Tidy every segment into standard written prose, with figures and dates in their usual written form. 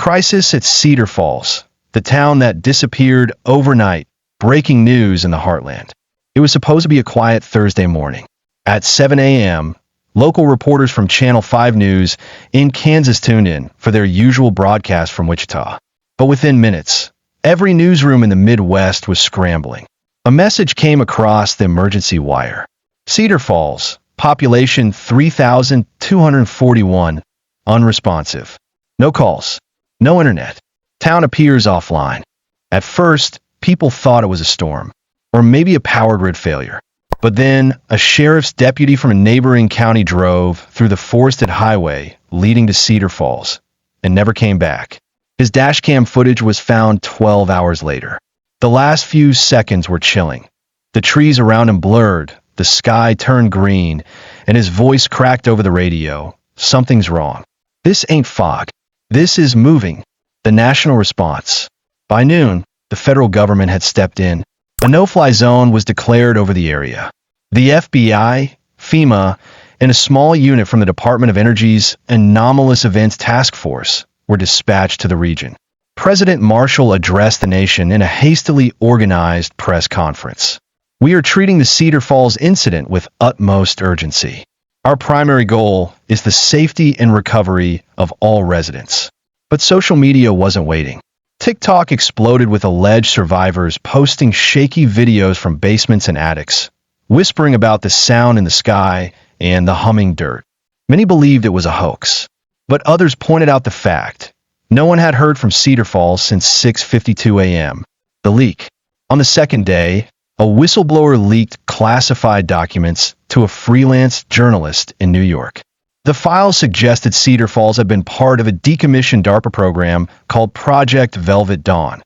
Crisis at Cedar Falls, the town that disappeared overnight, breaking news in the Heartland. It was supposed to be a quiet Thursday morning. At 7 a.m., local reporters from Channel 5 News in Kansas tuned in for their usual broadcast from Wichita. But within minutes, every newsroom in the Midwest was scrambling. A message came across the emergency wire. Cedar Falls, population 3,241, unresponsive. No calls, no internet. Town appears offline. At first, people thought it was a storm, or maybe a power grid failure. But then, a sheriff's deputy from a neighboring county drove through the forested highway leading to Cedar Falls and never came back. His dashcam footage was found 12 hours later. The last few seconds were chilling. The trees around him blurred, the sky turned green, and his voice cracked over the radio. Something's wrong. This ain't fog. This is moving. The national response. By noon, the federal government had stepped in. A no-fly zone was declared over the area. The FBI, FEMA, and a small unit from the Department of Energy's Anomalous Events Task Force were dispatched to the region. President Marshall addressed the nation in a hastily organized press conference. We are treating the Cedar Falls incident with utmost urgency. Our primary goal is the safety and recovery of all residents. But social media wasn't waiting. TikTok exploded with alleged survivors posting shaky videos from basements and attics, whispering about the sound in the sky and the humming dirt. Many believed it was a hoax, but others pointed out the fact no one had heard from Cedar Falls since 6:52 a.m. The leak. On the second day, a whistleblower leaked classified documents to a freelance journalist in New York. The files suggested Cedar Falls had been part of a decommissioned DARPA program called Project Velvet Dawn,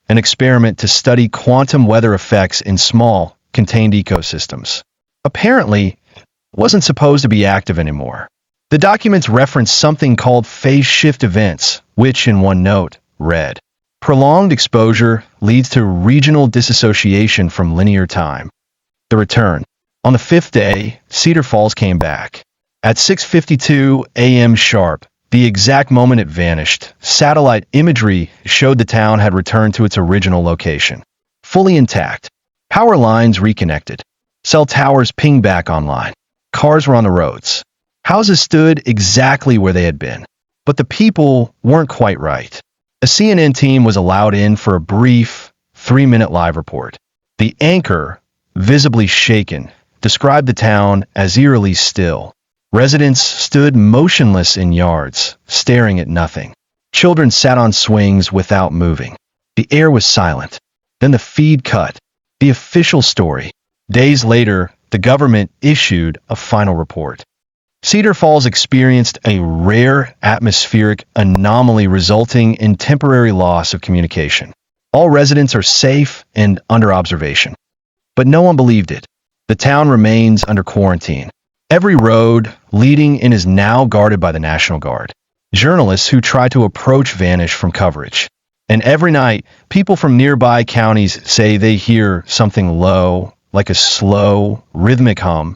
an experiment to study quantum weather effects in small, contained ecosystems. Apparently, it wasn't supposed to be active anymore. The documents referenced something called phase shift events, which, in one note, read, "Prolonged exposure leads to regional disassociation from linear time." The return. On the fifth day, Cedar Falls came back. At 6:52 a.m. sharp, the exact moment it vanished, satellite imagery showed the town had returned to its original location. Fully intact. Power lines reconnected. Cell towers pinged back online. Cars were on the roads. Houses stood exactly where they had been. But the people weren't quite right. A CNN team was allowed in for a brief 3-minute live report. The anchor, visibly shaken, described the town as eerily still. Residents stood motionless in yards, staring at nothing. Children sat on swings without moving. The air was silent. Then the feed cut. The official story. Days later, the government issued a final report. Cedar Falls experienced a rare atmospheric anomaly resulting in temporary loss of communication. All residents are safe and under observation. But no one believed it. The town remains under quarantine. Every road leading in is now guarded by the National Guard. Journalists who try to approach vanish from coverage. And every night, people from nearby counties say they hear something low, like a slow, rhythmic hum,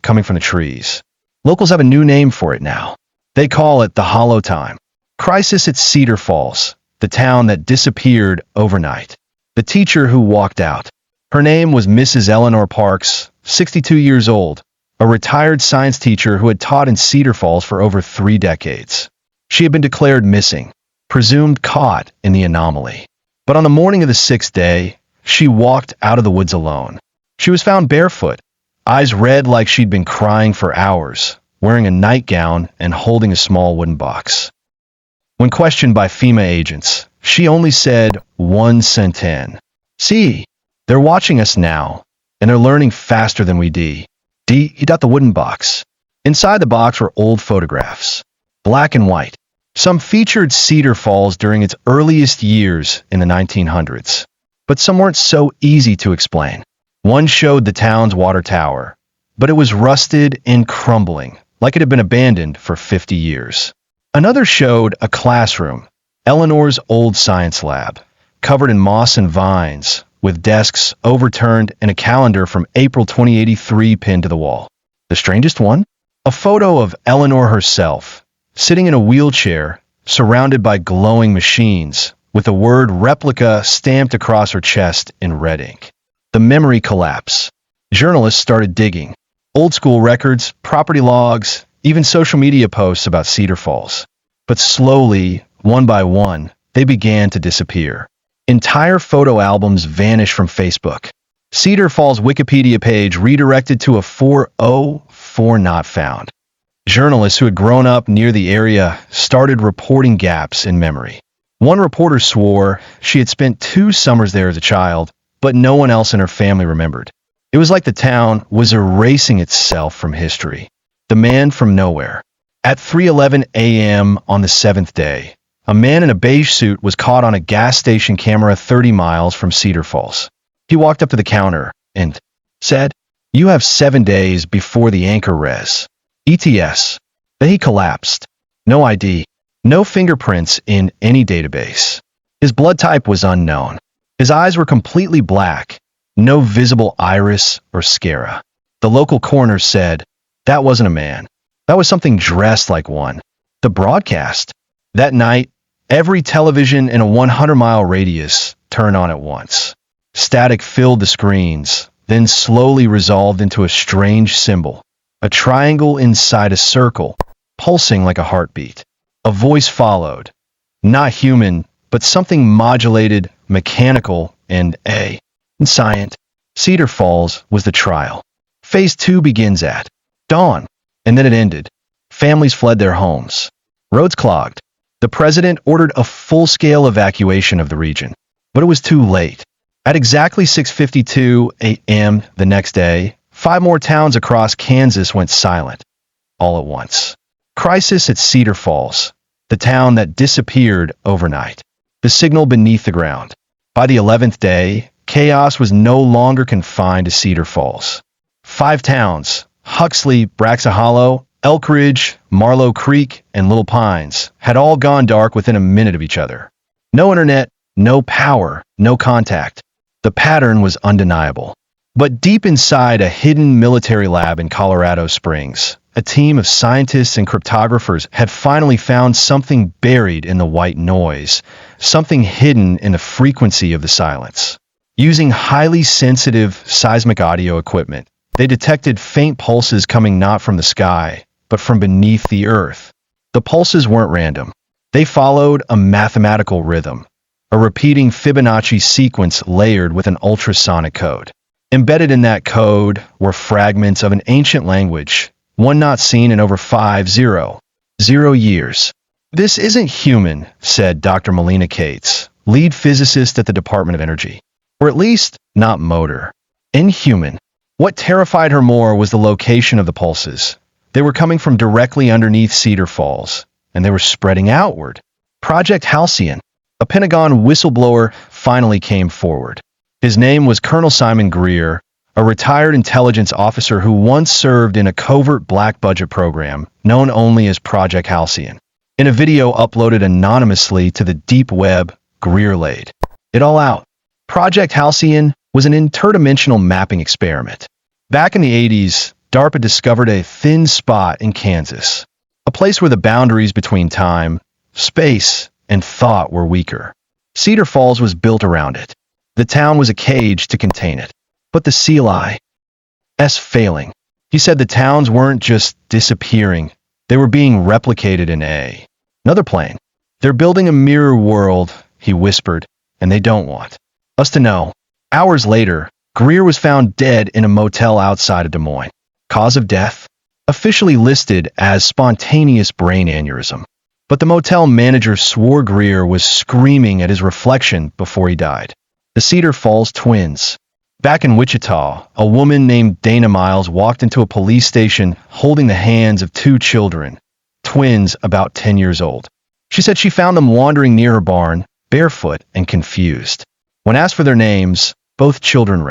coming from the trees. Locals have a new name for it now. They call it the hollow time. Crisis at Cedar Falls, the town that disappeared overnight. The teacher who walked out. Her name was Mrs. Eleanor Parks, 62 years old, a retired science teacher who had taught in Cedar Falls for over 3 decades. She had been declared missing, presumed caught in the anomaly. But on the morning of the 6th day, she walked out of the woods alone. She was found barefoot, eyes red like she'd been crying for hours, wearing a nightgown and holding a small wooden box. When questioned by FEMA agents, she only said one sentence. "See, they're watching us now, and they're learning faster than we do." He got the wooden box. Inside the box were old photographs, black and white. Some featured Cedar Falls during its earliest years in the 1900s, but some weren't so easy to explain. One showed the town's water tower, but it was rusted and crumbling, like it had been abandoned for 50 years. Another showed a classroom, Eleanor's old science lab, covered in moss and vines, with desks overturned and a calendar from April 2083 pinned to the wall. The strangest one? A photo of Eleanor herself, sitting in a wheelchair, surrounded by glowing machines, with the word replica stamped across her chest in red ink. The memory collapse. Journalists started digging. Old school records, property logs, even social media posts about Cedar Falls. But slowly, one by one, they began to disappear. Entire photo albums vanished from Facebook. Cedar Falls Wikipedia page redirected to a 404 not found. Journalists who had grown up near the area started reporting gaps in memory. One reporter swore she had spent 2 summers there as a child, but no one else in her family remembered. It was like the town was erasing itself from history. The man from nowhere. At 3:11 a.m. on the 7th day, a man in a beige suit was caught on a gas station camera 30 miles from Cedar Falls. He walked up to the counter and said, "You have 7 days before the anchor res. ETS." Then he collapsed. No ID. No fingerprints in any database. His blood type was unknown. His eyes were completely black. No visible iris or sclera. The local coroner said, "That wasn't a man. That was something dressed like one." The broadcast. That night, every television in a 100-mile radius turned on at once. Static filled the screens, then slowly resolved into a strange symbol. A triangle inside a circle, pulsing like a heartbeat. A voice followed. Not human, but something modulated, mechanical, and inscient. Cedar Falls was the trial. Phase 2 begins at dawn, and then it ended. Families fled their homes. Roads clogged. The president ordered a full-scale evacuation of the region, but it was too late. At exactly 6:52 a.m. the next day, 5 more towns across Kansas went silent, all at once. Crisis at Cedar Falls, the town that disappeared overnight. The signal beneath the ground. By the 11th day, chaos was no longer confined to Cedar Falls. 5 towns, Huxley, Braxa Hollow, Elk Ridge, Marlow Creek, and Little Pines, had all gone dark within a minute of each other. No internet, no power, no contact. The pattern was undeniable. But deep inside a hidden military lab in Colorado Springs, a team of scientists and cryptographers had finally found something buried in the white noise, something hidden in the frequency of the silence. Using highly sensitive seismic audio equipment, they detected faint pulses coming not from the sky, but from beneath the earth. The pulses weren't random. They followed a mathematical rhythm, a repeating Fibonacci sequence layered with an ultrasonic code. Embedded in that code were fragments of an ancient language, one not seen in over 500 years. "This isn't human," said Dr. Melina Cates, lead physicist at the Department of Energy. Or at least, not motor. Inhuman. What terrified her more was the location of the pulses. They were coming from directly underneath Cedar Falls, and they were spreading outward. Project Halcyon. A Pentagon whistleblower finally came forward. His name was Colonel Simon Greer, a retired intelligence officer who once served in a covert black budget program known only as Project Halcyon. In a video uploaded anonymously to the deep web, Greer laid it all out. Project Halcyon was an interdimensional mapping experiment. Back in the 80s, DARPA discovered a thin spot in Kansas, a place where the boundaries between time, space, and thought were weaker. Cedar Falls was built around it. The town was a cage to contain it. But the CLI's failing. He said the towns weren't just disappearing, they were being replicated in another plane. "They're building a mirror world," he whispered, "and they don't want us to know." Hours later, Greer was found dead in a motel outside of Des Moines. Cause of death? Officially listed as spontaneous brain aneurysm. But the motel manager swore Greer was screaming at his reflection before he died. The Cedar Falls twins. Back in Wichita, a woman named Dana Miles walked into a police station holding the hands of 2 children, twins about 10 years old. She said she found them wandering near her barn, barefoot and confused. When asked for their names, both children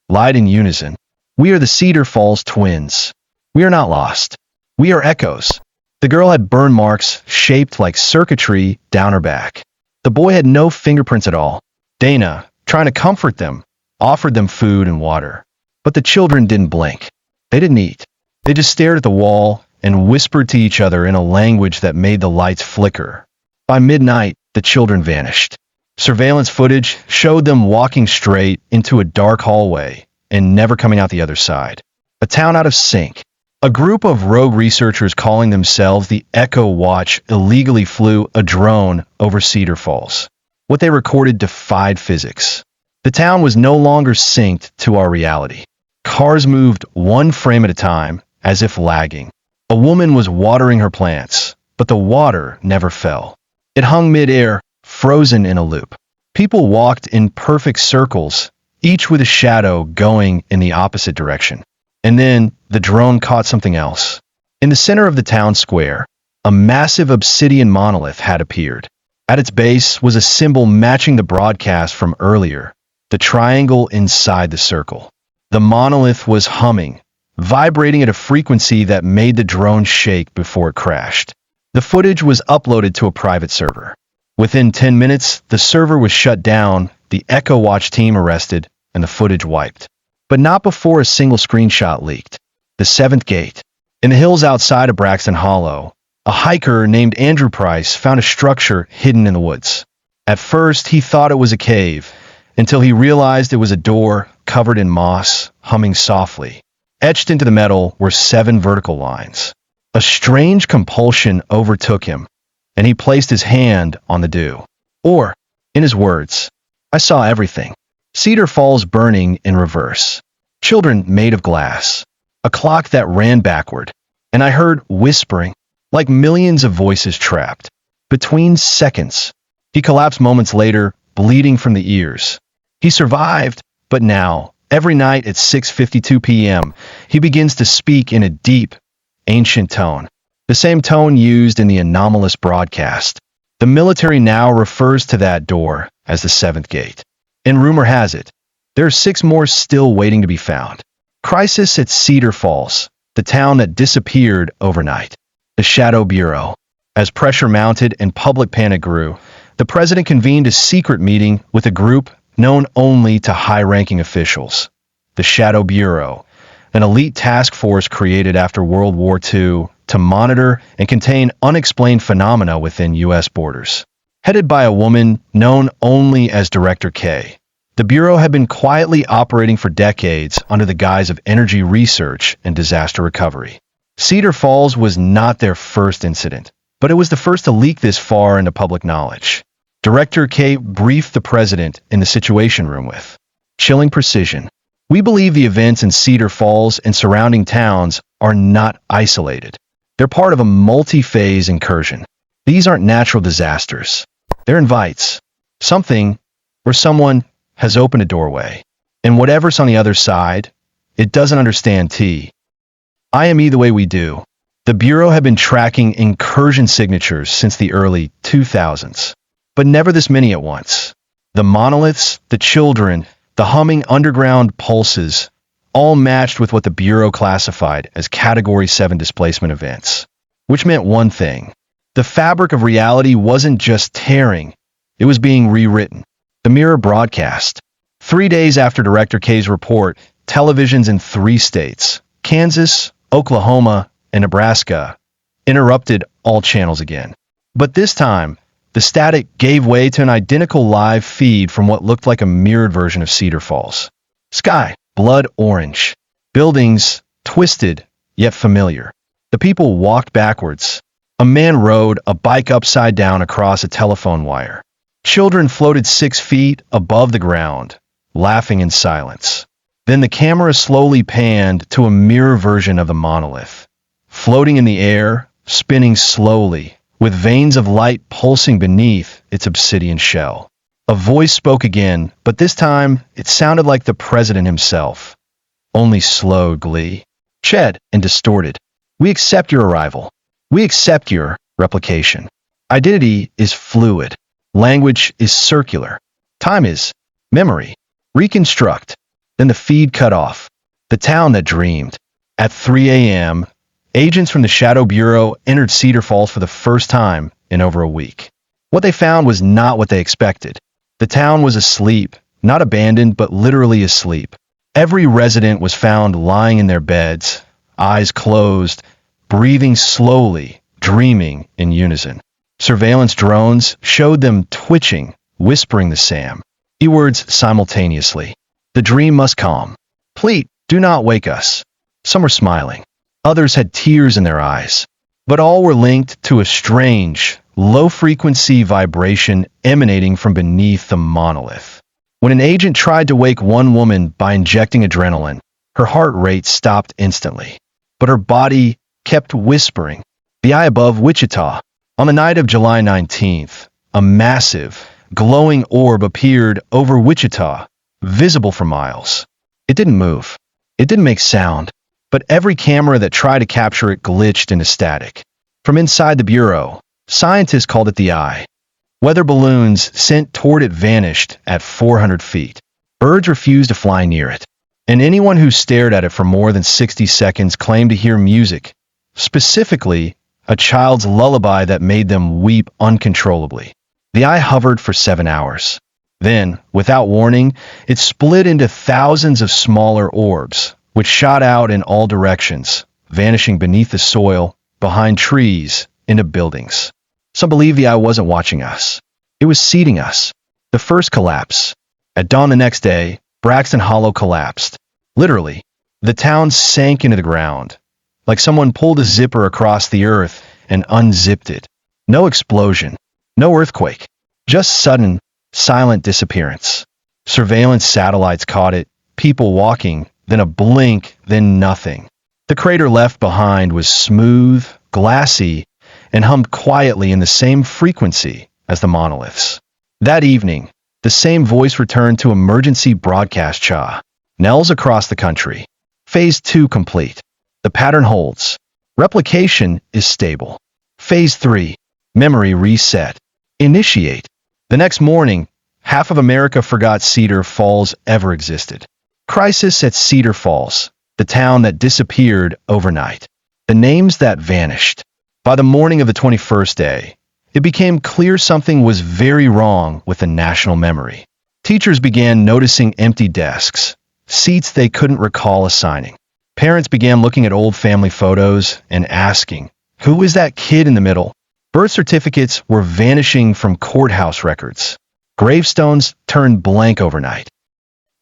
lied in unison. "We are the Cedar Falls twins. We are not lost. We are echoes." The girl had burn marks shaped like circuitry down her back. The boy had no fingerprints at all. Dana, trying to comfort them, offered them food and water. But the children didn't blink. They didn't eat. They just stared at the wall and whispered to each other in a language that made the lights flicker. By midnight, the children vanished. Surveillance footage showed them walking straight into a dark hallway and never coming out the other side. A town out of sync. A group of rogue researchers calling themselves the Echo Watch illegally flew a drone over Cedar Falls. What they recorded defied physics. The town was no longer synced to our reality. Cars moved one frame at a time, as if lagging. A woman was watering her plants, but the water never fell. It hung mid-air, frozen in a loop. People walked in perfect circles, each with a shadow going in the opposite direction. And then the drone caught something else. In the center of the town square, a massive obsidian monolith had appeared. At its base was a symbol matching the broadcast from earlier, the triangle inside the circle. The monolith was humming, vibrating at a frequency that made the drone shake before it crashed. The footage was uploaded to a private server. Within 10 minutes, the server was shut down, the Echo Watch team arrested, and the footage wiped. But not before a single screenshot leaked. The seventh gate. In the hills outside of Braxton Hollow, a hiker named Andrew Price found a structure hidden in the woods. At first, he thought it was a cave, until he realized it was a door covered in moss, humming softly. Etched into the metal were 7 vertical lines. A strange compulsion overtook him, and he placed his hand on the dew. Or, in his words, I saw everything. Cedar Falls burning in reverse. Children made of glass. A clock that ran backward. And I heard whispering, like millions of voices trapped. Between seconds. He collapsed moments later, bleeding from the ears. He survived, but now, every night at 6:52 p.m., he begins to speak in a deep, ancient tone. The same tone used in the anomalous broadcast. The military now refers to that door as the seventh gate. And rumor has it, there are 6 more still waiting to be found. Crisis at Cedar Falls, the town that disappeared overnight. The Shadow Bureau. As pressure mounted and public panic grew, the president convened a secret meeting with a group known only to high-ranking officials. The Shadow Bureau, an elite task force created after World War II to monitor and contain unexplained phenomena within U.S. borders. Headed by a woman known only as Director K, the Bureau had been quietly operating for decades under the guise of energy research and disaster recovery. Cedar Falls was not their first incident, but it was the first to leak this far into public knowledge. Director K briefed the president in the Situation Room with chilling precision. We believe the events in Cedar Falls and surrounding towns are not isolated. They're part of a multi-phase incursion. These aren't natural disasters. They're invites. Something or someone has opened a doorway. And whatever's on the other side, it doesn't understand IME the way we do. The Bureau had been tracking incursion signatures since the early 2000s. But never this many at once. The monoliths, the children, the humming underground pulses, all matched with what the Bureau classified as Category 7 displacement events. Which meant one thing. The fabric of reality wasn't just tearing, it was being rewritten. The Mirror broadcast. 3 days after Director K's report, televisions in 3 states, Kansas, Oklahoma, and Nebraska, interrupted all channels again. But this time, the static gave way to an identical live feed from what looked like a mirrored version of Cedar Falls. Sky, blood orange. Buildings, twisted, yet familiar. The people walked backwards. A man rode a bike upside down across a telephone wire. Children floated 6 feet above the ground, laughing in silence. Then the camera slowly panned to a mirror version of the monolith, floating in the air, spinning slowly, with veins of light pulsing beneath its obsidian shell. A voice spoke again, but this time it sounded like the president himself. Only slow glee. Ched and distorted. We accept your arrival. We accept your replication. Identity is fluid. Language is circular. Time is memory. Reconstruct. Then the feed cut off. The town that dreamed. At 3 a.m., agents from the Shadow Bureau entered Cedar Falls for the first time in over a week. What they found was not what they expected. The town was asleep, not abandoned, but literally asleep. Every resident was found lying in their beds, eyes closed, breathing slowly, dreaming in unison. Surveillance drones showed them twitching, whispering the same keywords simultaneously. The dream must calm. Please, do not wake us. Some were smiling. Others had tears in their eyes. But all were linked to a strange, low-frequency vibration emanating from beneath the monolith. When an agent tried to wake one woman by injecting adrenaline, her heart rate stopped instantly. But her body kept whispering. The eye above Wichita. On the night of July 19th, a massive, glowing orb appeared over Wichita, visible for miles. It didn't move. It didn't make sound. But every camera that tried to capture it glitched into static. From inside the bureau, scientists called it the eye. Weather balloons sent toward it vanished at 400 feet. Birds refused to fly near it. And anyone who stared at it for more than 60 seconds claimed to hear music, specifically a child's lullaby that made them weep uncontrollably. The eye hovered for 7 hours. Then, without warning, it split into thousands of smaller orbs, which shot out in all directions, vanishing beneath the soil, behind trees, into buildings. Some believe the eye wasn't watching us. It was seeding us. The first collapse. At dawn the next day, Braxton Hollow collapsed. Literally, the town sank into the ground, like someone pulled a zipper across the earth and unzipped it. No explosion, no earthquake, just sudden, silent disappearance. Surveillance satellites caught it, people walking, then a blink, then nothing. The crater left behind was smooth, glassy, and hummed quietly in the same frequency as the monoliths. That evening, the same voice returned to emergency broadcast CHA. Knells across the country. Phase 2 complete. The pattern holds. Replication is stable. Phase 3. Memory reset. Initiate. The next morning, half of America forgot Cedar Falls ever existed. Crisis at Cedar Falls, the town that disappeared overnight. The names that vanished. By the morning of the 21st day, it became clear something was very wrong with the national memory. Teachers began noticing empty desks, seats they couldn't recall assigning. Parents began looking at old family photos and asking, who is that kid in the middle? Birth certificates were vanishing from courthouse records. Gravestones turned blank overnight.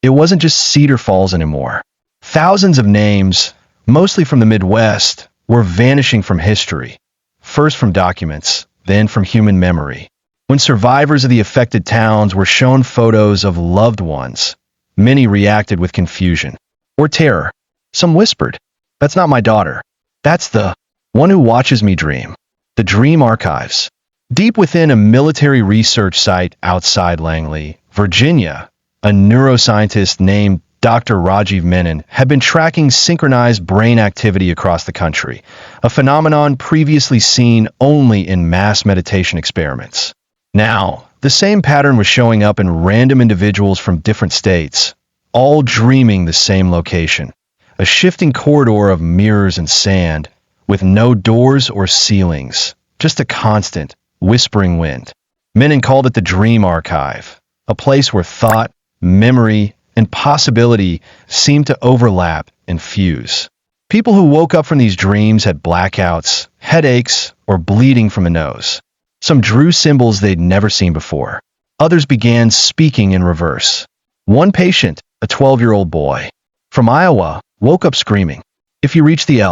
It wasn't just Cedar Falls anymore. Thousands of names, mostly from the Midwest, were vanishing from history. First from documents, then from human memory. When survivors of the affected towns were shown photos of loved ones, many reacted with confusion or terror. Some whispered, "That's not my daughter. That's the one who watches me dream." The Dream Archives. Deep within a military research site outside Langley, Virginia, a neuroscientist named Dr. Rajiv Menon had been tracking synchronized brain activity across the country, a phenomenon previously seen only in mass meditation experiments. Now, the same pattern was showing up in random individuals from different states, all dreaming the same location, a shifting corridor of mirrors and sand, with no doors or ceilings, just a constant, whispering wind. Menon called it the Dream Archive, a place where thought, memory, and possibility seemed to overlap and fuse. People who woke up from these dreams had blackouts, headaches, or bleeding from the nose. Some drew symbols they'd never seen before. Others began speaking in reverse. One patient, a 12-year-old boy from Iowa, woke up screaming, "If you reach the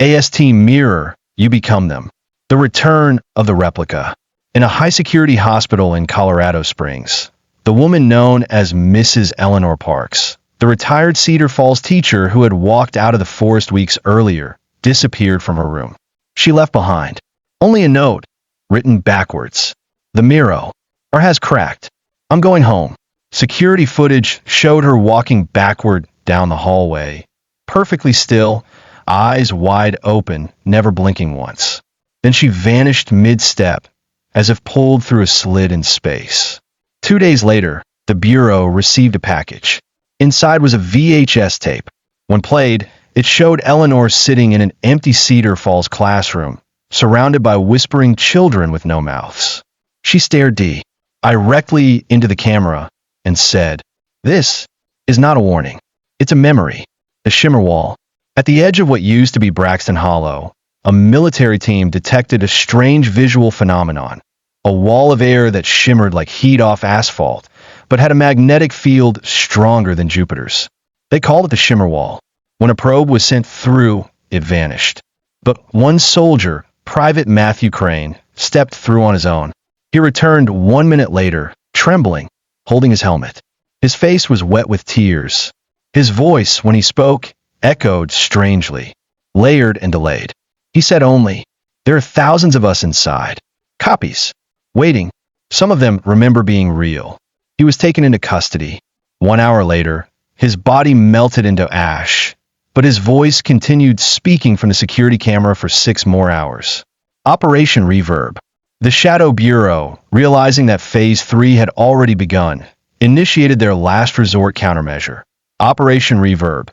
LAST mirror, you become them." The return of the replica. In a high-security hospital in Colorado Springs, the woman known as Mrs. Eleanor Parks, the retired Cedar Falls teacher who had walked out of the forest weeks earlier, disappeared from her room. She left behind only a note, written backwards. "The mirror has cracked. I'm going home." Security footage showed her walking backward down the hallway, perfectly still, eyes wide open, never blinking once. Then she vanished mid-step, as if pulled through a slit in space. 2 days later, the Bureau received a package. Inside was a VHS tape. When played, it showed Eleanor sitting in an empty Cedar Falls classroom, surrounded by whispering children with no mouths. She stared directly into the camera and said, "This is not a warning. It's a memory." The shimmer wall. At the edge of what used to be Braxton Hollow, a military team detected a strange visual phenomenon, a wall of air that shimmered like heat off asphalt, but had a magnetic field stronger than Jupiter's. They called it the shimmer wall. When a probe was sent through, it vanished. But one soldier, Private Matthew Crane, stepped through on his own. He returned 1 minute later, trembling, holding his helmet. His face was wet with tears. His voice, when he spoke, echoed strangely, layered and delayed. He said only, "There are thousands of us inside. Copies. Waiting. Some of them remember being real." He was taken into custody. 1 hour later, his body melted into ash, but his voice continued speaking from the security camera for 6 more hours. Operation Reverb. The Shadow Bureau, realizing that Phase 3 had already begun, initiated their last resort countermeasure. Operation Reverb,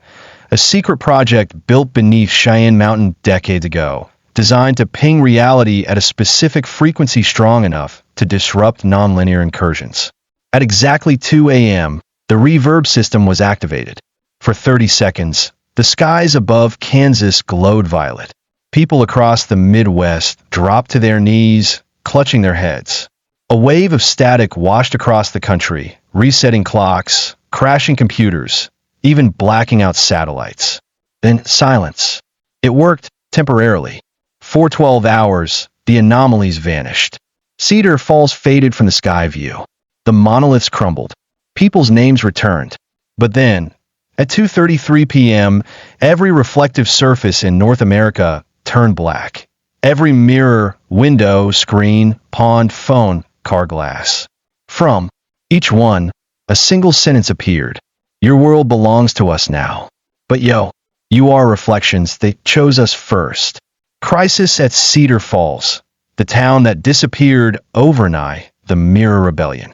a secret project built beneath Cheyenne Mountain decades ago, designed to ping reality at a specific frequency strong enough to disrupt nonlinear incursions. At exactly 2 a.m., the reverb system was activated. For 30 seconds, the skies above Kansas glowed violet. People across the Midwest dropped to their knees, clutching their heads. A wave of static washed across the country, resetting clocks, crashing computers, even blacking out satellites. Then silence. It worked temporarily. For 12 hours, the anomalies vanished. Cedar Falls faded from the sky view. The monoliths crumbled. People's names returned. But then, at 2:33 p.m., every reflective surface in North America turned black. Every mirror, window, screen, pond, phone, car glass. From each one, a single sentence appeared. "Your world belongs to us now. But you are reflections. They chose us first." Crisis at Cedar Falls, the town that disappeared overnight, the Mirror Rebellion.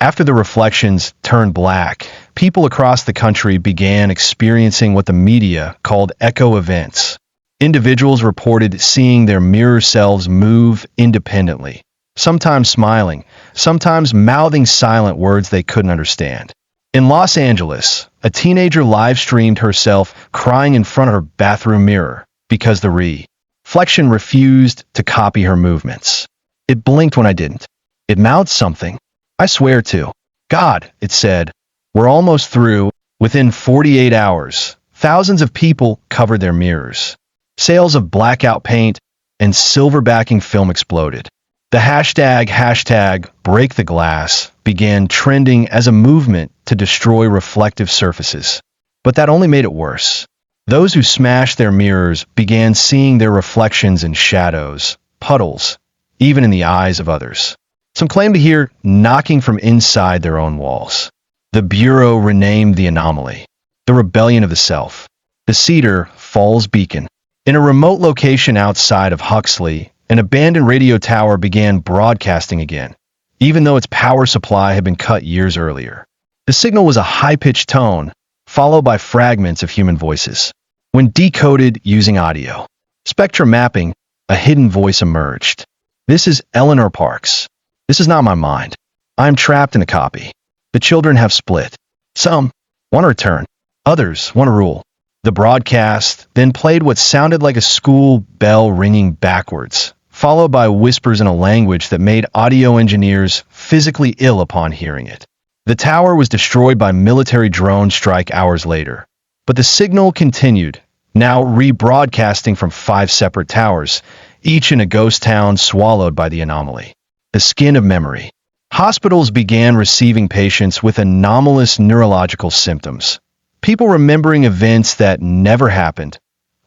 After the reflections turned black, people across the country began experiencing what the media called echo events. Individuals reported seeing their mirror selves move independently, sometimes smiling, sometimes mouthing silent words they couldn't understand. In Los Angeles, a teenager live-streamed herself crying in front of her bathroom mirror because the reflection refused to copy her movements. "It blinked when I didn't. It mouthed something. I swear to God," it said. "We're almost through." Within 48 hours, thousands of people covered their mirrors. Sales of blackout paint and silver backing film exploded. The hashtag break the glass began trending as a movement to destroy reflective surfaces. But that only made it worse. Those who smashed their mirrors began seeing their reflections in shadows, puddles, even in the eyes of others. Some claimed to hear knocking from inside their own walls. The Bureau renamed the anomaly the Rebellion of the Self. The Cedar Falls Beacon. In a remote location outside of Huxley, an abandoned radio tower began broadcasting again, even though its power supply had been cut years earlier. The signal was a high-pitched tone, followed by fragments of human voices. When decoded using audio spectrum mapping, a hidden voice emerged. "This is Eleanor Parks. This is not my mind. I am trapped in a copy. The children have split. Some want to return. Others want to rule." The broadcast then played what sounded like a school bell ringing backwards, followed by whispers in a language that made audio engineers physically ill upon hearing it. The tower was destroyed by military drone strike hours later, but the signal continued, now rebroadcasting from 5 separate towers, each in a ghost town swallowed by the anomaly. The skin of memory. Hospitals began receiving patients with anomalous neurological symptoms. People remembering events that never happened,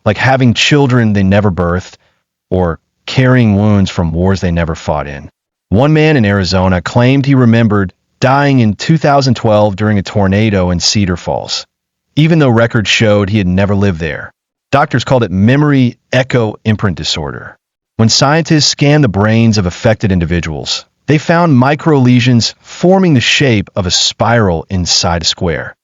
like having children they never birthed, or carrying wounds from wars they never fought in. One man in Arizona claimed he remembered dying in 2012 during a tornado in Cedar Falls, even though records showed he had never lived there. Doctors called it memory echo imprint disorder. When scientists scanned the brains of affected individuals, they found microlesions forming the shape of a spiral inside a square.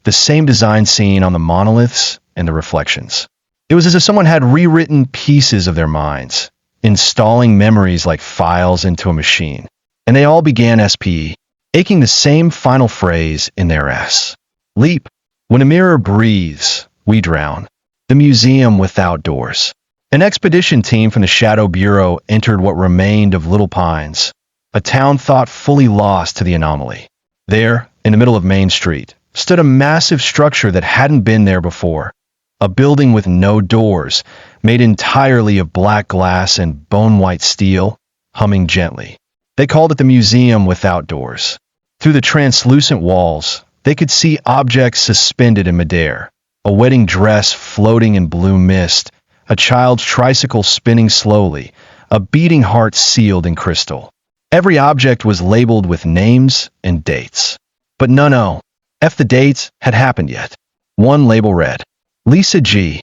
The same design seen on the monoliths and the reflections. It was as if someone had rewritten pieces of their minds, installing memories like files into a machine. And they all began SPE, aching the same final phrase in their S. Leap. When a mirror breathes, we drown. The museum without doors. An expedition team from the Shadow Bureau entered what remained of Little Pines, a town thought fully lost to the anomaly. There, in the middle of Main Street, stood a massive structure that hadn't been there before. A building with no doors, made entirely of black glass and bone-white steel, humming gently. They called it the Museum Without Doors. Through the translucent walls, they could see objects suspended in midair, a wedding dress floating in blue mist, a child's tricycle spinning slowly, a beating heart sealed in crystal. Every object was labeled with names and dates. But no, the dates had happened yet. One label read, Lisa G.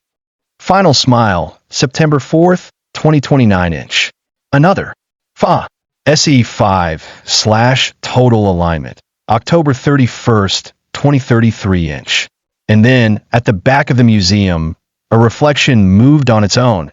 Final smile, September 4th, 2029 inch. Another, Fa. SE5 / total alignment, October 31st, 2033 inch. And then, at the back of the museum, a reflection moved on its own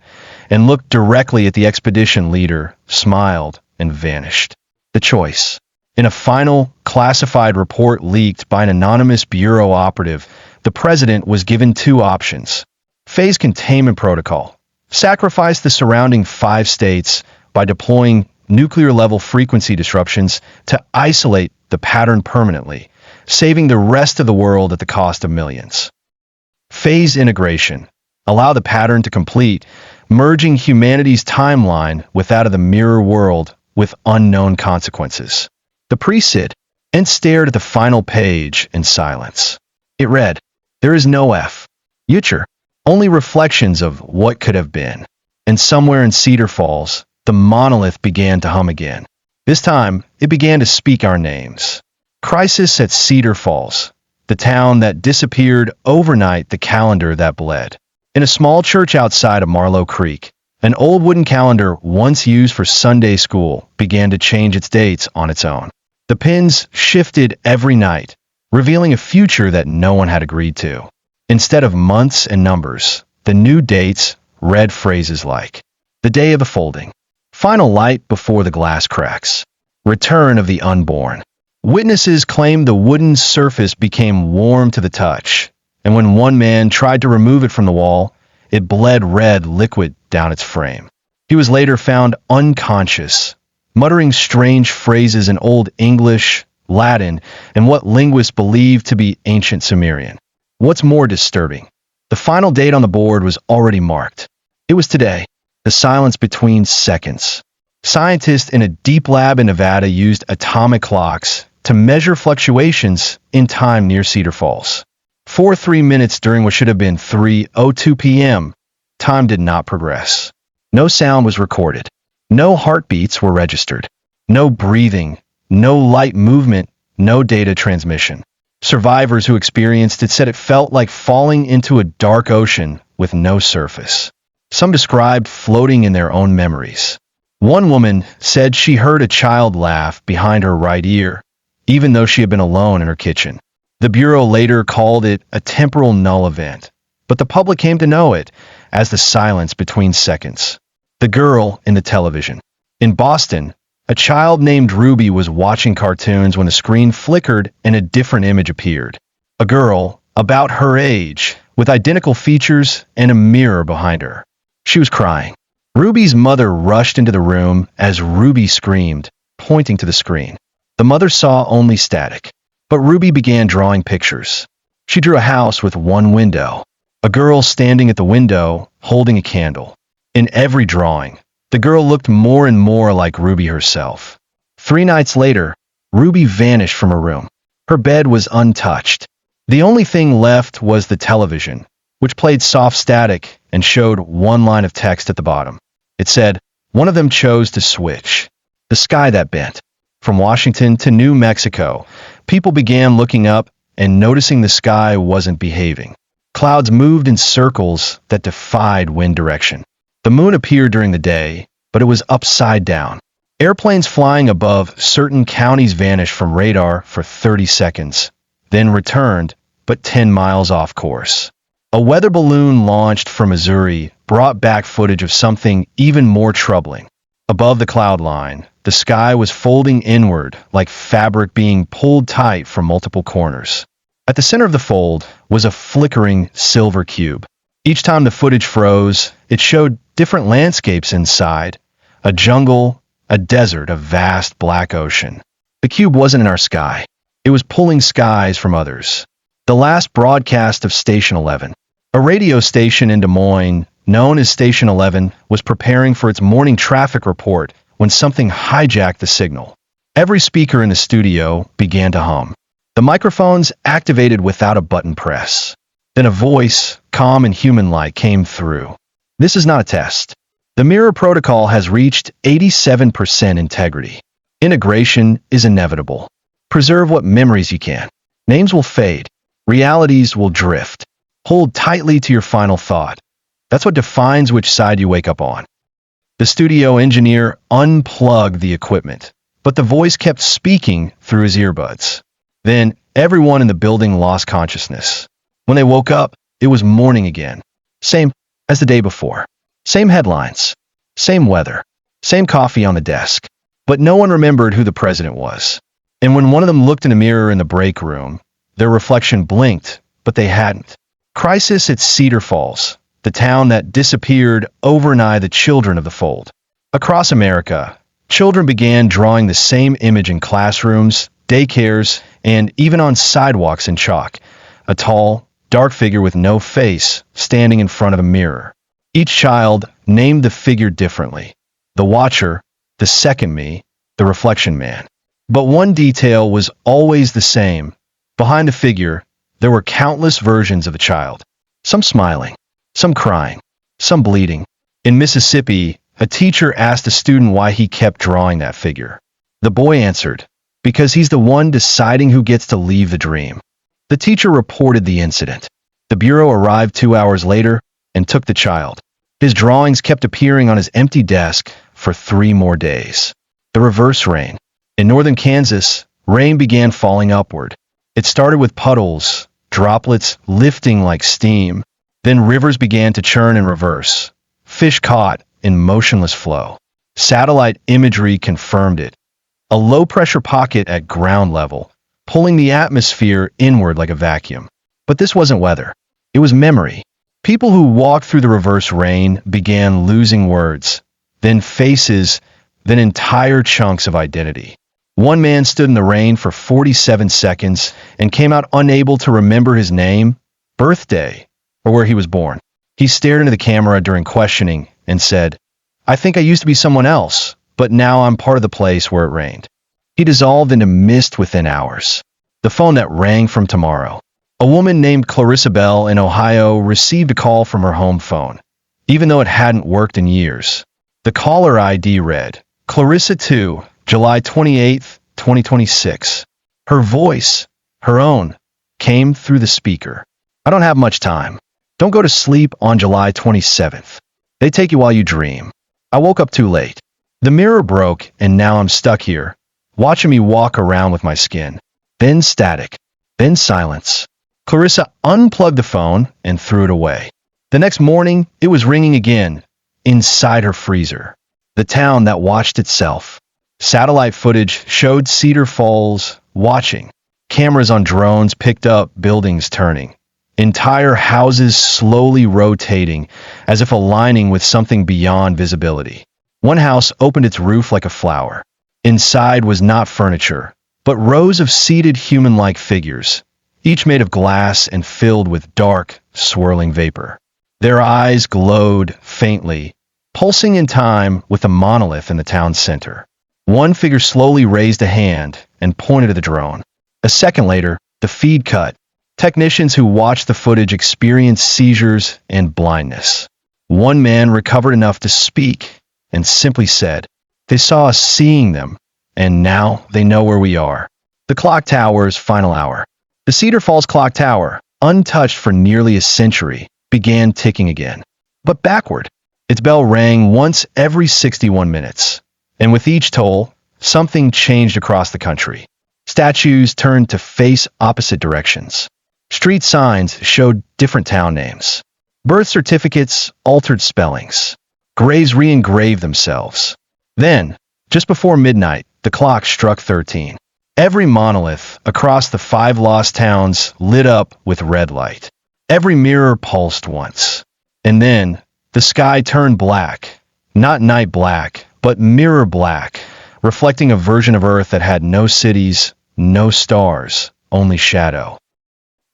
and looked directly at the expedition leader, smiled, and vanished. The choice. In a final, classified report leaked by an anonymous bureau operative, the president was given two options. Phase containment protocol. Sacrifice the surrounding 5 states by deploying nuclear-level frequency disruptions to isolate the pattern permanently, saving the rest of the world at the cost of millions. Phase integration. Allow the pattern to complete, merging humanity's timeline with that of the mirror world with unknown consequences. The priest stood and stared at the final page in silence. It read, There is no future, only reflections of what could have been. And somewhere in Cedar Falls, the monolith began to hum again. This time, it began to speak our names. Crisis at Cedar Falls, the town that disappeared overnight, the calendar that bled. In a small church outside of Marlow Creek, an old wooden calendar once used for Sunday school began to change its dates on its own. The pins shifted every night, revealing a future that no one had agreed to. Instead of months and numbers, the new dates read phrases like, the day of the folding, final light before the glass cracks, return of the unborn. Witnesses claimed the wooden surface became warm to the touch, and when one man tried to remove it from the wall, it bled red liquid down its frame. He was later found unconscious, muttering strange phrases in Old English, Latin, and what linguists believed to be ancient Sumerian. What's more disturbing, the final date on the board was already marked. It was today, the silence between seconds. Scientists in a deep lab in Nevada used atomic clocks to measure fluctuations in time near Cedar Falls. 3 minutes during what should have been 3:02 p.m., time did not progress. No sound was recorded. No heartbeats were registered. No breathing. No light movement. No data transmission. Survivors who experienced it said it felt like falling into a dark ocean with no surface. Some described floating in their own memories. One woman said she heard a child laugh behind her right ear, even though she had been alone in her kitchen. The Bureau later called it a temporal null event, but the public came to know it as the silence between seconds. The girl in the television. In Boston, a child named Ruby was watching cartoons when the screen flickered and a different image appeared. A girl, about her age, with identical features and a mirror behind her. She was crying. Ruby's mother rushed into the room as Ruby screamed, pointing to the screen. The mother saw only static, but Ruby began drawing pictures. She drew a house with one window, a girl standing at the window holding a candle. In every drawing, the girl looked more and more like Ruby herself. 3 nights later, Ruby vanished from her room. Her bed was untouched. The only thing left was the television, which played soft static and showed one line of text at the bottom. It said, one of them chose to switch. The sky that bent. From Washington to New Mexico, people began looking up and noticing the sky wasn't behaving. Clouds moved in circles that defied wind direction. The moon appeared during the day, but it was upside down. Airplanes flying above certain counties vanished from radar for 30 seconds, then returned, but 10 miles off course. A weather balloon launched from Missouri brought back footage of something even more troubling. Above the cloud line, the sky was folding inward like fabric being pulled tight from multiple corners. At the center of the fold was a flickering silver cube. Each time the footage froze, it showed different landscapes inside: a jungle, a desert, a vast black ocean. The cube wasn't in our sky. It was pulling skies from others. The last broadcast of Station 11, a radio station in Des Moines known as Station 11, was preparing for its morning traffic report when something hijacked the signal. Every speaker in the studio began to hum. The microphones activated without a button press. Then a voice, calm and human-like, came through. This is not a test. The mirror protocol has reached 87% integrity. Integration is inevitable. Preserve what memories you can. Names will fade. Realities will drift. Hold tightly to your final thought. That's what defines which side you wake up on. The studio engineer unplugged the equipment, but the voice kept speaking through his earbuds. Then everyone in the building lost consciousness. When they woke up, it was morning again. Same as the day before. Same headlines. Same weather. Same coffee on the desk. But no one remembered who the president was. And when one of them looked in a mirror in the break room, their reflection blinked, but they hadn't. Crisis at Cedar Falls, the town that disappeared overnight the children of the fold. Across America, children began drawing the same image in classrooms, daycares, and even on sidewalks in chalk: a tall, dark figure with no face standing in front of a mirror. Each child named the figure differently: the watcher, the second me, the reflection man. But one detail was always the same. Behind the figure, there were countless versions of the child. Some smiling, some crying, some bleeding. In Mississippi, a teacher asked a student why he kept drawing that figure. The boy answered, "Because he's the one deciding who gets to leave the dream." The teacher reported the incident. The bureau arrived 2 hours later and took the child. His drawings kept appearing on his empty desk for 3 more days. The reverse rain. In northern Kansas, rain began falling upward. It started with puddles, droplets lifting like steam. Then rivers began to churn in reverse. Fish caught in motionless flow. Satellite imagery confirmed it. A low-pressure pocket at ground level, pulling the atmosphere inward like a vacuum. But this wasn't weather. It was memory. People who walked through the reverse rain began losing words, then faces, then entire chunks of identity. One man stood in the rain for 47 seconds and came out unable to remember his name, birthday, or where he was born. He stared into the camera during questioning and said, "I think I used to be someone else, but now I'm part of the place where it rained." He dissolved into mist within hours. The phone that rang from tomorrow. A woman named Clarissa Bell in Ohio received a call from her home phone, even though it hadn't worked in years. The caller ID read, "Clarissa 2, July 28th, 2026. Her voice, her own, came through the speaker. "I don't have much time. Don't go to sleep on July 27th. They take you while you dream. I woke up too late. The mirror broke and now I'm stuck here, watching me walk around with my skin." Then static. Then silence. Clarissa unplugged the phone and threw it away. The next morning, it was ringing again, inside her freezer. The town that watched itself. Satellite footage showed Cedar Falls watching. Cameras on drones picked up buildings turning. Entire houses slowly rotating, as if aligning with something beyond visibility. One house opened its roof like a flower. Inside was not furniture, but rows of seated human-like figures, each made of glass and filled with dark, swirling vapor. Their eyes glowed faintly, pulsing in time with the monolith in the town center. One figure slowly raised a hand and pointed at the drone. A second later, the feed cut. Technicians who watched the footage experienced seizures and blindness. One man recovered enough to speak and simply said, "They saw us seeing them, and now they know where we are." The clock tower's final hour. The Cedar Falls clock tower, untouched for nearly a century, began ticking again. But backward. Its bell rang once every 61 minutes. And with each toll, something changed across the country. Statues turned to face opposite directions. Street signs showed different town names. Birth certificates altered spellings. Graves re-engraved themselves. Then, just before midnight, the clock struck 13. Every monolith across the 5 lost towns lit up with red light. Every mirror pulsed once. And then, the sky turned black. Not night black, but mirror black, reflecting a version of Earth that had no cities, no stars, only shadow.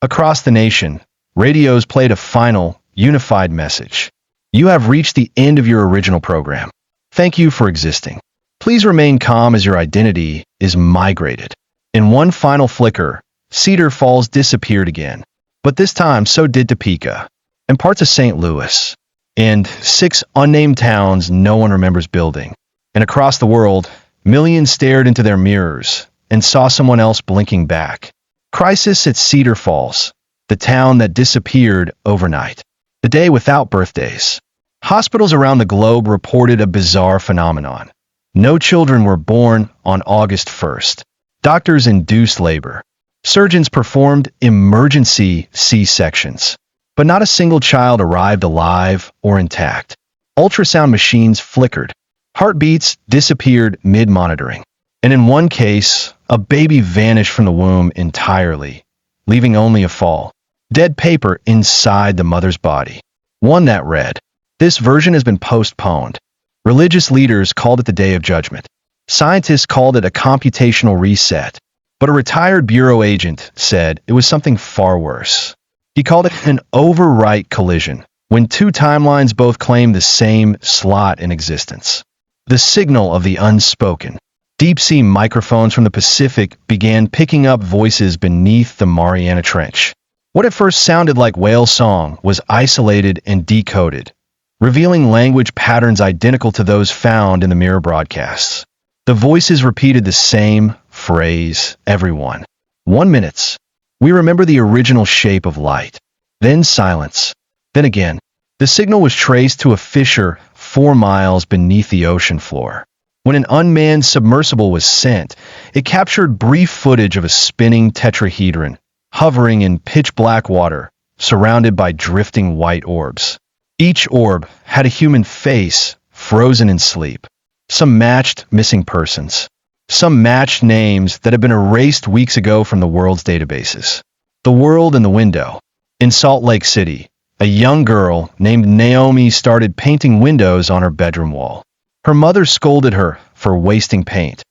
Across the nation, radios played a final, unified message. You have reached the end of your original program. Thank you for existing. Please remain calm as your identity is migrated. In one final flicker, Cedar Falls disappeared again. But this time, so did Topeka, and parts of St. Louis, and 6 unnamed towns no one remembers building. And across the world, millions stared into their mirrors and saw someone else blinking back. Crisis at Cedar Falls, the town that disappeared overnight. The day without birthdays. Hospitals around the globe reported a bizarre phenomenon. No children were born on August 1st. Doctors induced labor. Surgeons performed emergency C-sections. But not a single child arrived alive or intact. Ultrasound machines flickered. Heartbeats disappeared mid-monitoring. And in one case, a baby vanished from the womb entirely, leaving only a fall. Dead paper inside the mother's body. One that read, "This version has been postponed." Religious leaders called it the Day of Judgment. Scientists called it a computational reset. But a retired bureau agent said it was something far worse. He called it an overwrite collision, when 2 timelines both claimed the same slot in existence. The signal of the unspoken. Deep-sea microphones from the Pacific began picking up voices beneath the Mariana Trench. What at first sounded like whale song was isolated and decoded, revealing language patterns identical to those found in the mirror broadcasts. The voices repeated the same phrase, everyone. 1 minute. We remember the original shape of light. Then silence. Then again. The signal was traced to a fissure 4 miles beneath the ocean floor. When an unmanned submersible was sent, it captured brief footage of a spinning tetrahedron, hovering in pitch-black water, surrounded by drifting white orbs. Each orb had a human face, frozen in sleep. Some matched missing persons. Some matched names that had been erased weeks ago from the world's databases. The world in the window. In Salt Lake City, a young girl named Naomi started painting windows on her bedroom wall. Her mother scolded her for wasting paint,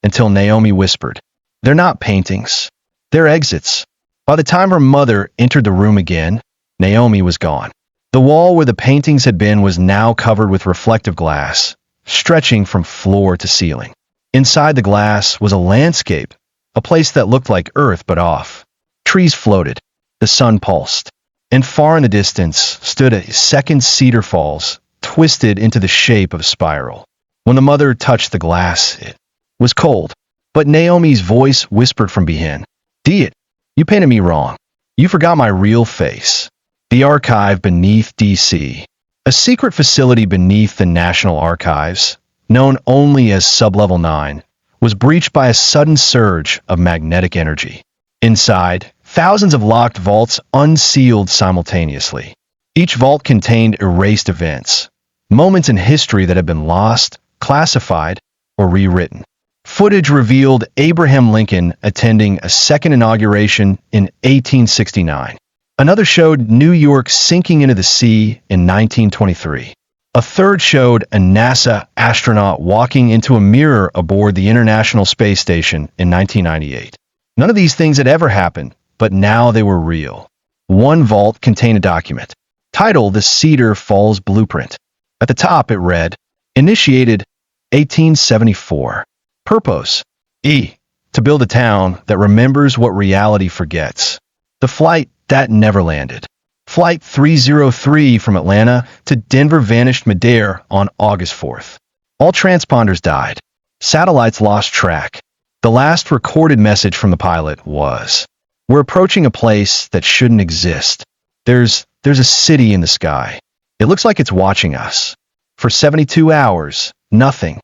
until Naomi whispered, "They're not paintings. They're exits." By the time her mother entered the room again, Naomi was gone. The wall where the paintings had been was now covered with reflective glass, stretching from floor to ceiling. Inside the glass was a landscape, a place that looked like Earth but off. Trees floated, the sun pulsed, and far in the distance stood a second Cedar Falls, twisted into the shape of a spiral. When the mother touched the glass, it was cold, but Naomi's voice whispered from behind, "Diet, you painted me wrong. You forgot my real face." The archive beneath D.C., a secret facility beneath the National Archives, known only as Sublevel 9, was breached by a sudden surge of magnetic energy. Inside, thousands of locked vaults unsealed simultaneously. Each vault contained erased events, moments in history that had been lost, classified, or rewritten. Footage revealed Abraham Lincoln attending a second inauguration in 1869. Another showed New York sinking into the sea in 1923. A third showed a NASA astronaut walking into a mirror aboard the International Space Station in 1998. None of these things had ever happened, but now they were real. One vault contained a document, titled the Cedar Falls Blueprint. At the top it read, "Initiated 1874. Purpose: to build a town that remembers what reality forgets." The flight that never landed. Flight 303 from Atlanta to Denver vanished midair on August 4th. All transponders died. Satellites lost track. The last recorded message from the pilot was, "We're approaching a place that shouldn't exist. There's a city in the sky. It looks like it's watching us." For 72 hours, nothing.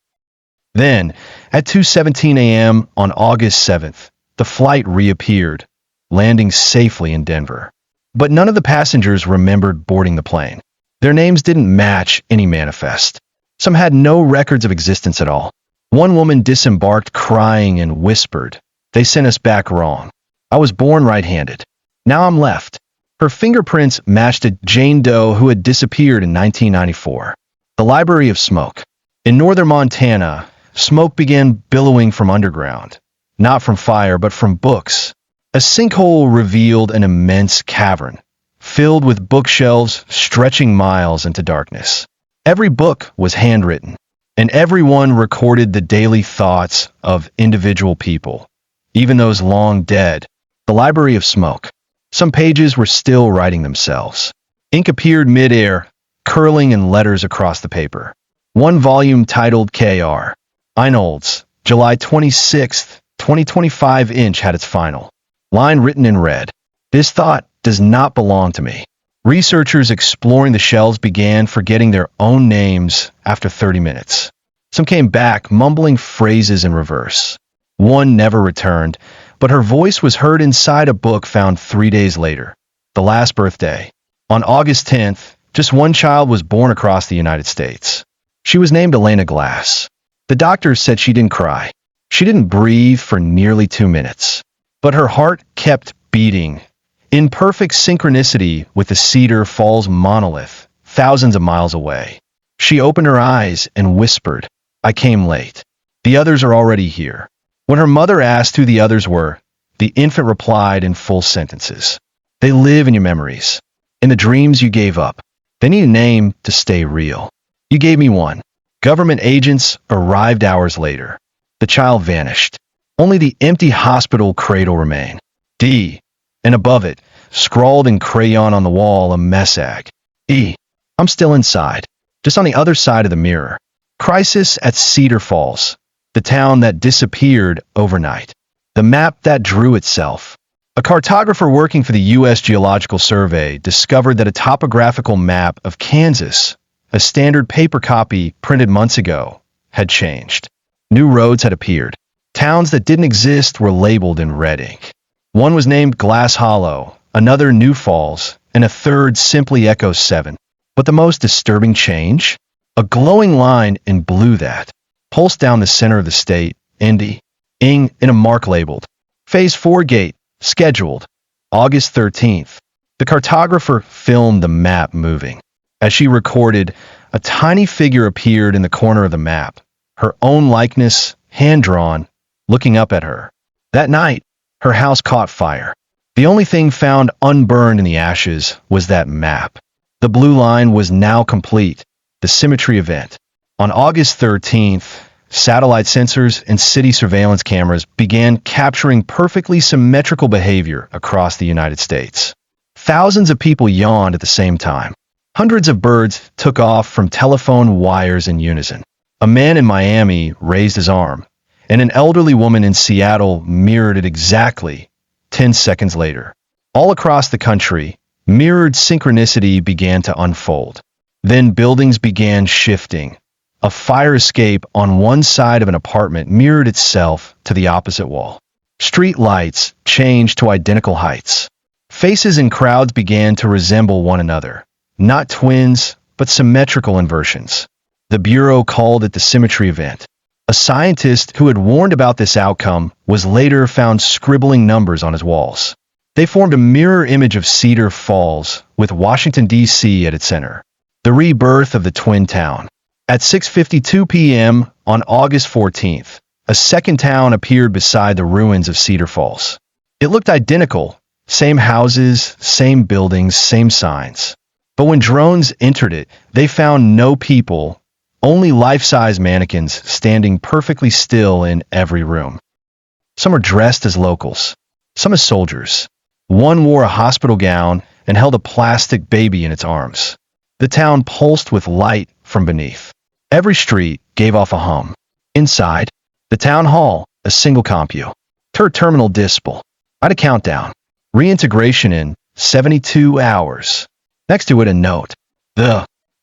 Then, at 2:17 a.m. on August 7th, the flight reappeared, landing safely in Denver. But none of the passengers remembered boarding the plane. Their names didn't match any manifest. Some had no records of existence at all. One woman disembarked crying and whispered, "They sent us back wrong. I was born right-handed. Now I'm left." Her fingerprints matched a Jane Doe who had disappeared in 1994. The Library of Smoke. In northern Montana, smoke began billowing from underground, not from fire but from books. A sinkhole revealed an immense cavern, filled with bookshelves stretching miles into darkness. Every book was handwritten, and everyone recorded the daily thoughts of individual people, even those long dead. The Library of Smoke. Some pages were still writing themselves. Ink appeared mid-air, curling in letters across the paper. One volume titled K.R. Einolds, July 26, 2025 inch had its final line written in red. This thought does not belong to me. Researchers exploring the shelves began forgetting their own names after 30 minutes. Some came back mumbling phrases in reverse. One never returned, but her voice was heard inside a book found 3 days later. The last birthday. On August 10th, just one child was born across the United States. She was named Elena Glass. The doctors said she didn't cry. She didn't breathe for nearly 2 minutes. But her heart kept beating, in perfect synchronicity with the Cedar Falls monolith, thousands of miles away. She opened her eyes and whispered, "I came late. The others are already here." When her mother asked who the others were, the infant replied in full sentences, "They live in your memories, in the dreams you gave up. They need a name to stay real. You gave me one." Government agents arrived hours later. The child vanished. Only the empty hospital cradle remained. D. And above it, scrawled in crayon on the wall, a message. E. I'm still inside, just on the other side of the mirror. Crisis at Cedar Falls, the town that disappeared overnight. The map that drew itself. A cartographer working for the U.S. Geological Survey discovered that a topographical map of Kansas, a standard paper copy printed months ago, had changed. New roads had appeared. Towns that didn't exist were labeled in red ink. One was named Glass Hollow, another New Falls, and a third simply Echo 7. But the most disturbing change? A glowing line in blue that pulsed down the center of the state, Indy, Ing, in a mark labeled Phase 4 Gate, scheduled, August 13th. The cartographer filmed the map moving. As she recorded, a tiny figure appeared in the corner of the map, her own likeness, hand-drawn, looking up at her. That night, her house caught fire. The only thing found unburned in the ashes was that map. The blue line was now complete, the symmetry event. On August 13th, satellite sensors and city surveillance cameras began capturing perfectly symmetrical behavior across the United States. Thousands of people yawned at the same time. Hundreds of birds took off from telephone wires in unison. A man in Miami raised his arm, and an elderly woman in Seattle mirrored it exactly 10 seconds later. All across the country, mirrored synchronicity began to unfold. Then buildings began shifting. A fire escape on one side of an apartment mirrored itself to the opposite wall. Street lights changed to identical heights. Faces in crowds began to resemble one another. Not twins, but symmetrical inversions. The Bureau called it the symmetry event. A scientist who had warned about this outcome was later found scribbling numbers on his walls. They formed a mirror image of Cedar Falls, with Washington, D.C. at its center. The rebirth of the twin town. At 6:52 p.m. on August 14th, a second town appeared beside the ruins of Cedar Falls. It looked identical, same houses, same buildings, same signs. But when drones entered it, they found no people, only life-size mannequins standing perfectly still in every room. Some are dressed as locals, some as soldiers. One wore a hospital gown and held a plastic baby in its arms. The town pulsed with light from beneath. Every street gave off a hum. Inside, the town hall, a single compu. Terminal display. I'd a countdown. Reintegration in 72 hours. Next to it a note.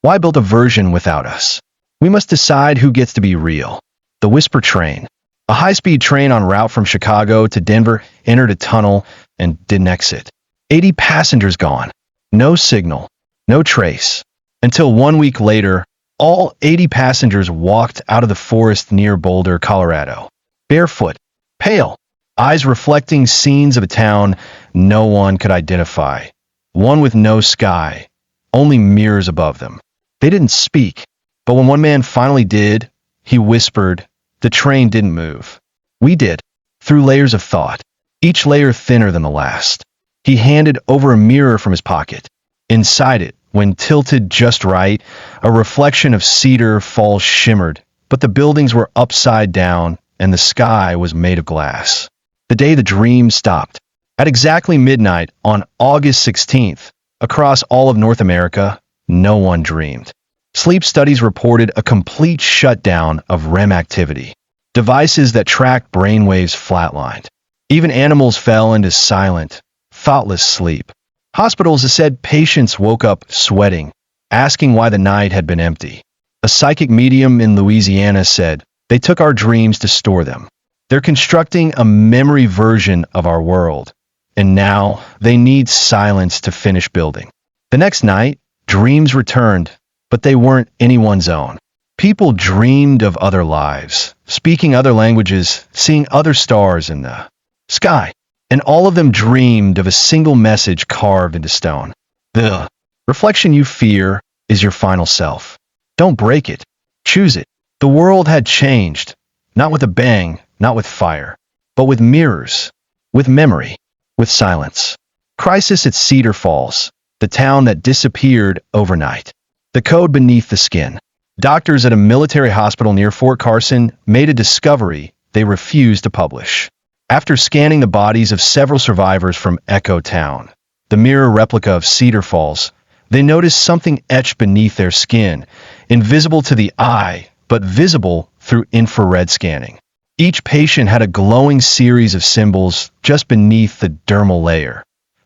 Why build a version without us? We must decide who gets to be real. The Whisper train. A high-speed train en route from Chicago to Denver entered a tunnel and didn't exit. 80 passengers gone. No signal. No trace. Until 1 week later, all 80 passengers walked out of the forest near Boulder, Colorado. Barefoot. Pale. Eyes reflecting scenes of a town no one could identify. one with no sky, only mirrors above them. They didn't speak, but when one man finally did, he whispered, "The train didn't move. We did," through layers of thought, each layer thinner than the last. He handed over a mirror from his pocket. Inside it, when tilted just right, a reflection of Cedar Falls shimmered, but the buildings were upside down and the sky was made of glass. The day the dream stopped. At exactly midnight on August 16th, across all of North America, no one dreamed. Sleep studies reported a complete shutdown of REM activity. Devices that tracked brainwaves flatlined. Even animals fell into silent, thoughtless sleep. Hospitals said patients woke up sweating, asking why the night had been empty. A psychic medium in Louisiana said, "They took our dreams to store them. They're constructing a memory version of our world, and now they need silence to finish building." The next night, dreams returned, but they weren't anyone's own. People dreamed of other lives, speaking other languages, seeing other stars in the sky, and all of them dreamed of a single message carved into stone. The reflection you fear is your final self. Don't break it. Choose it. The world had changed, not with a bang, not with fire, but with mirrors, with memory, with silence. Crisis at Cedar Falls, the town that disappeared overnight. The code beneath the skin. Doctors at a military hospital near Fort Carson made a discovery they refused to publish. After scanning the bodies of several survivors from Echo Town, the mirror replica of Cedar Falls, they noticed something etched beneath their skin, invisible to the eye, but visible through infrared scanning. Each patient had a glowing series of symbols just beneath the dermal layer,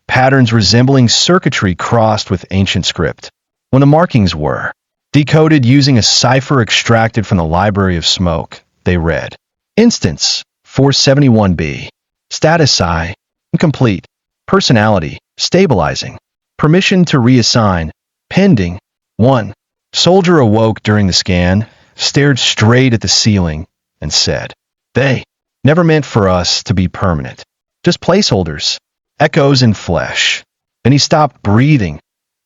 patterns resembling circuitry crossed with ancient script. When the markings were decoded using a cipher extracted from the Library of Smoke, they read, Instance 471B, Status I, Incomplete, Personality, Stabilizing, Permission to reassign, Pending. 1. Soldier awoke during the scan, stared straight at the ceiling, and said, "They never meant for us to be permanent. Just placeholders, echoes in flesh." Then he stopped breathing,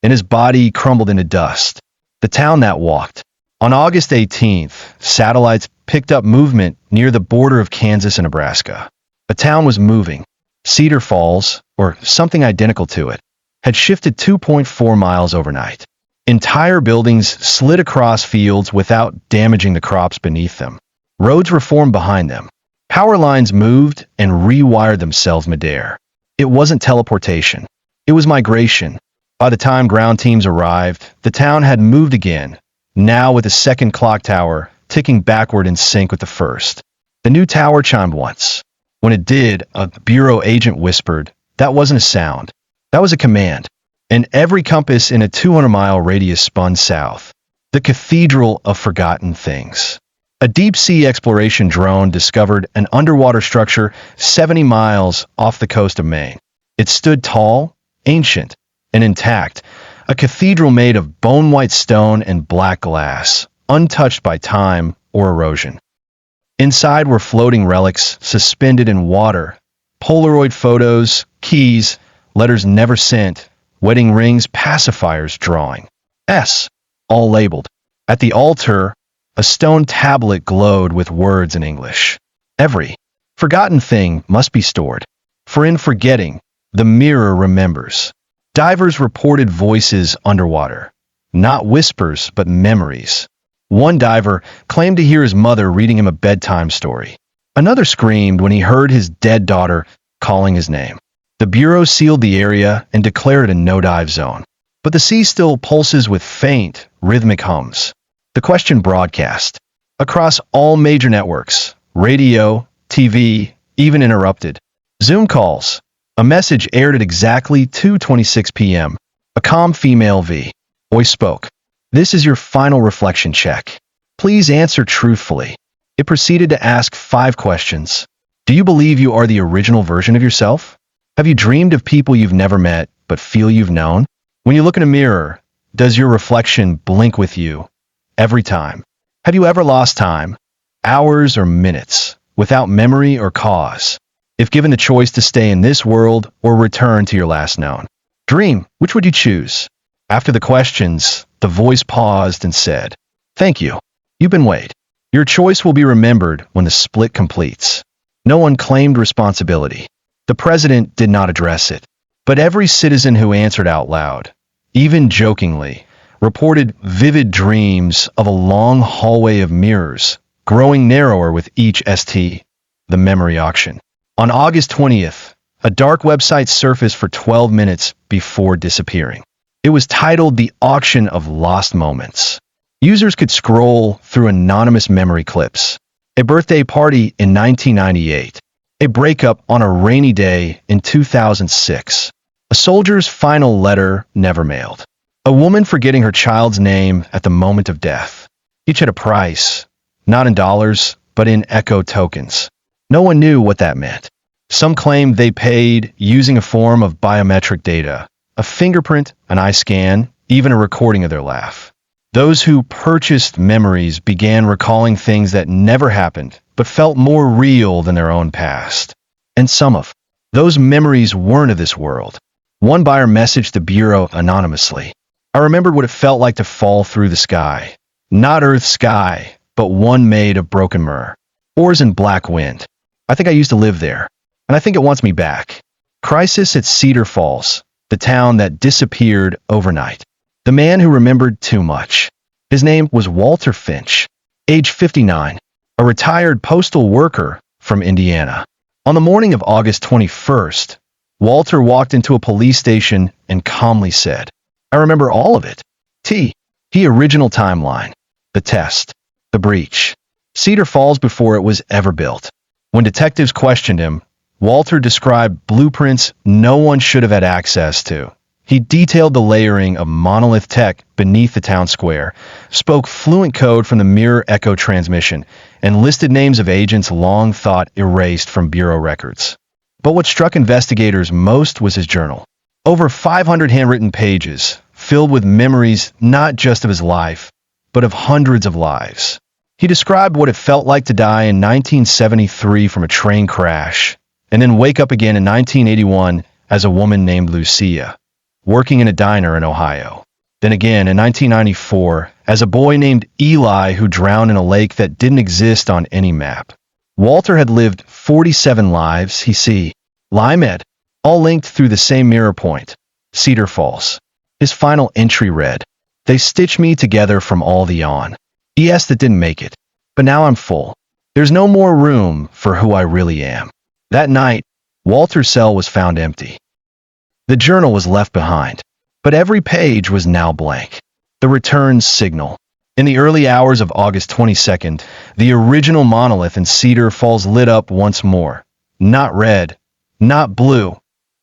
and his body crumbled into dust. The town that walked. On August 18th, satellites picked up movement near the border of Kansas and Nebraska. A town was moving. Cedar Falls, or something identical to it, had shifted 2.4 miles overnight. Entire buildings slid across fields without damaging the crops beneath them. Roads were formed behind them. Power lines moved and rewired themselves midair. It wasn't teleportation. It was migration. By the time ground teams arrived, the town had moved again, now with the second clock tower ticking backward in sync with the first. The new tower chimed once. When it did, a bureau agent whispered, "That wasn't a sound. That was a command." And every compass in a 200-mile radius spun south. The Cathedral of Forgotten Things. A deep-sea exploration drone discovered an underwater structure 70 miles off the coast of Maine. It stood tall, ancient, and intact, a cathedral made of bone-white stone and black glass, untouched by time or erosion. Inside were floating relics suspended in water, Polaroid photos, keys, letters never sent, wedding rings, pacifiers, drawing. S, all labeled. At the altar, a stone tablet glowed with words in English. Every forgotten thing must be stored, for in forgetting, the mirror remembers. Divers reported voices underwater, not whispers, but memories. One diver claimed to hear his mother reading him a bedtime story. Another screamed when he heard his dead daughter calling his name. The Bureau sealed the area and declared a no-dive zone. But the sea still pulses with faint, rhythmic hums. The question broadcast across all major networks, radio, TV, even interrupted. Zoom calls. A message aired at exactly 2:26 p.m. A calm female voice spoke. "This is your final reflection check. Please answer truthfully." It proceeded to ask 5 questions. Do you believe you are the original version of yourself? Have you dreamed of people you've never met but feel you've known? When you look in a mirror, does your reflection blink with you every time? Have you ever lost time, hours or minutes, without memory or cause? If given the choice to stay in this world or return to your last known, Dream, which would you choose? After the questions, the voice paused and said, "Thank you. You've been weighed. Your choice will be remembered when the split completes." No one claimed responsibility. The president did not address it. But every citizen who answered out loud, even jokingly, reported vivid dreams of a long hallway of mirrors, growing narrower with each ST, the memory auction. On August 20th, a dark website surfaced for 12 minutes before disappearing. It was titled The Auction of Lost Moments. Users could scroll through anonymous memory clips. A birthday party in 1998. A breakup on a rainy day in 2006. A soldier's final letter never mailed. A woman forgetting her child's name at the moment of death. Each had a price, not in dollars, but in echo tokens. No one knew what that meant. Some claimed they paid using a form of biometric data, a fingerprint, an eye scan, even a recording of their laugh. Those who purchased memories began recalling things that never happened, but felt more real than their own past. And some of those memories weren't of this world. One buyer messaged the Bureau anonymously. "I remembered what it felt like to fall through the sky. Not Earth's sky, but one made of broken myrrh. Oars and black wind. I think I used to live there, and I think it wants me back." Crisis at Cedar Falls, the town that disappeared overnight. The man who remembered too much. His name was Walter Finch, age 59, a retired postal worker from Indiana. On the morning of August 21st, Walter walked into a police station and calmly said, "I remember all of it. He original timeline. The test. The breach. Cedar Falls before it was ever built." When detectives questioned him, Walter described blueprints no one should have had access to. He detailed the layering of monolith tech beneath the town square, spoke fluent code from the mirror echo transmission, and listed names of agents long thought erased from bureau records. But what struck investigators most was his journal. Over 500 handwritten pages, filled with memories not just of his life, but of hundreds of lives. He described what it felt like to die in 1973 from a train crash, and then wake up again in 1981 as a woman named Lucia, working in a diner in Ohio. Then again in 1994 as a boy named Eli who drowned in a lake that didn't exist on any map. Walter had lived 47 lives, Limed, all linked through the same mirror point, Cedar Falls. His final entry read, "They stitched me together from all the on. ES that didn't make it. But now I'm full. There's no more room for who I really am." That night, Walter's cell was found empty. The journal was left behind, but every page was now blank. The return signal. In the early hours of August 22nd, the original monolith in Cedar Falls lit up once more. Not red, not blue,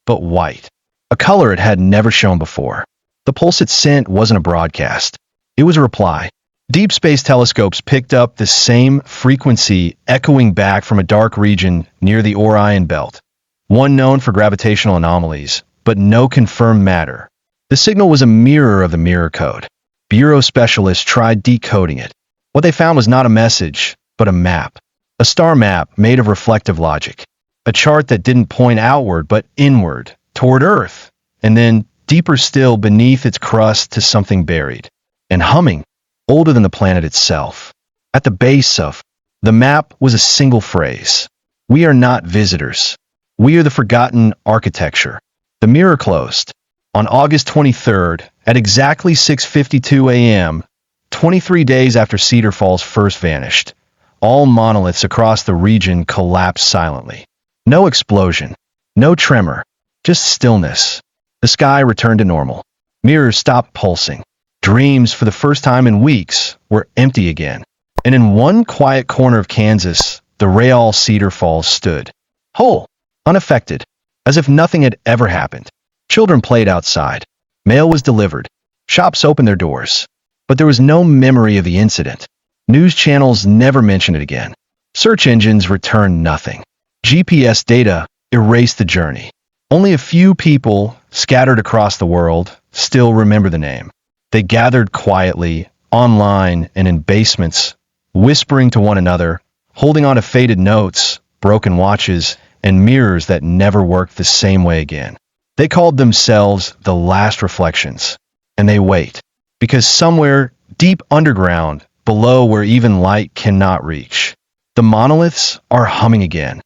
but white. A color it had never shown before. The pulse it sent wasn't a broadcast. It was a reply. Deep space telescopes picked up the same frequency echoing back from a dark region near the Orion Belt, one known for gravitational anomalies, but no confirmed matter. The signal was a mirror of the mirror code. Bureau specialists tried decoding it. What they found was not a message, but a map. A star map made of reflective logic. A chart that didn't point outward, but inward, toward Earth, and then, deeper still beneath its crust to something buried and humming, older than the planet itself. At the base of the map was a single phrase. "We are not visitors. We are the forgotten architecture." The mirror closed. On August 23rd, at exactly 6:52 a.m., 23 days after Cedar Falls first vanished, all monoliths across the region collapsed silently. No explosion, no tremor, just stillness. The sky returned to normal. Mirrors stopped pulsing. Dreams, for the first time in weeks, were empty again. And in one quiet corner of Kansas, the Real Cedar Falls stood, whole, unaffected, as if nothing had ever happened. Children played outside. Mail was delivered. Shops opened their doors. But there was no memory of the incident. News channels never mentioned it again. Search engines returned nothing. GPS data erased the journey. Only a few people, scattered across the world, still remember the name. They gathered quietly, online and in basements, whispering to one another, holding on to faded notes, broken watches, and mirrors that never worked the same way again. They called themselves the Last Reflections, and they wait, because somewhere deep underground, below where even light cannot reach, the monoliths are humming again,